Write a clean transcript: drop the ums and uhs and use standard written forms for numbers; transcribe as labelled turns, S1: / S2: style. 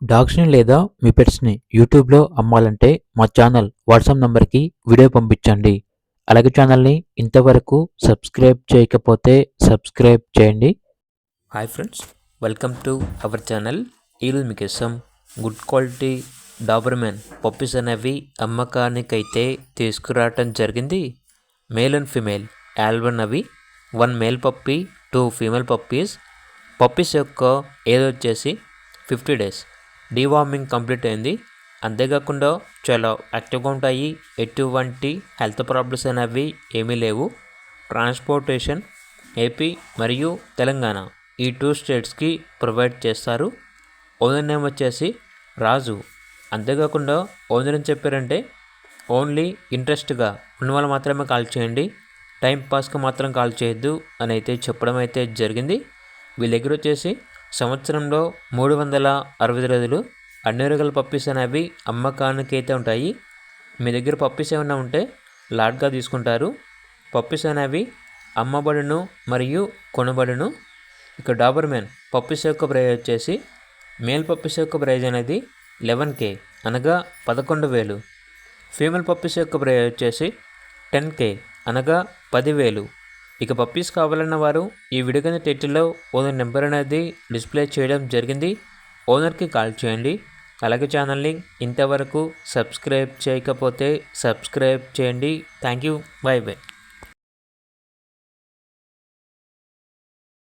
S1: డాగ్స్‌ని లేదా మీ పెట్స్‌ని యూట్యూబ్‌లో అమ్మాలంటే మా ఛానల్ వాట్సాప్ నంబర్‌కి వీడియో పంపించండి. అలాగే ఛానల్‌ని ఇంతవరకు సబ్స్క్రైబ్ చేయకపోతే సబ్స్క్రైబ్ చేయండి.
S2: Hi friends, welcome to our channel. ఈరోజు మీకోసం గుడ్ క్వాలిటీ డాబర్మెన్ పప్పీస్ అనేవి అమ్మకానికైతే తీసుకురావటం జరిగింది. మేల్ అండ్ ఫీమేల్ ఆల్బన్ అవి 1 మేల్ పప్పీ 2 ఫీమేల్ పప్పీస్ యొక్క ఏజ్ వచ్చేసి 50 డేస్. డీవార్మింగ్ కంప్లీట్ అయింది. అంతేకాకుండా చాలా యాక్టివ్గా ఉంటాయి. ఎటువంటి హెల్త్ ప్రాబ్లమ్స్ అనేవి ఏమీ లేవు. ట్రాన్స్పోర్టేషన్ ఏపీ మరియు తెలంగాణ ఈ 2 స్టేట్స్కి ప్రొవైడ్ చేస్తారు. ఓనర్ నేమ్ వచ్చేసి రాజు. అంతేకాకుండా ఓనర్ ఏం చెప్పారంటే ఓన్లీ ఇంట్రెస్ట్గా ఉన్న వాళ్ళు మాత్రమే కాల్ చేయండి, టైం పాస్కి మాత్రం కాల్ చేయొద్దు అని అయితే చెప్పడం అయితే జరిగింది. వీళ్ళ దగ్గర వచ్చేసి సంవత్సరంలో 365 రోజులు అన్ని రకాల పప్పీస్ అనేవి అమ్మకానికి అయితే ఉంటాయి. మీ దగ్గర పప్పీస్ ఏమైనా ఉంటే లాట్గా తీసుకుంటారు. పప్పీస్ అనేవి అమ్మబడును మరియు కొనబడును. ఇక డాబర్మెన్ పప్పీస్ యొక్క ప్రైజ్ వచ్చేసి మేల్ పప్పీస్ యొక్క ప్రైజ్ అనేది 11K అనగా 11,000. ఫీమేల్ పప్పీస్ యొక్క ప్రైజ్ వచ్చేసి 10K అనగా 10,000. ఇక పప్పీస్ కావాలన్న వారు ఈ వీడియో కింద టైటిల్లో ఓనర్ నెంబర్ అనేది డిస్ప్లే చేయడం జరిగింది. ఓనర్కి కాల్ చేయండి. అలాగే ఛానల్ని ఇంతవరకు సబ్స్క్రైబ్ చేయకపోతే సబ్స్క్రైబ్ చేయండి. Thank you. By by.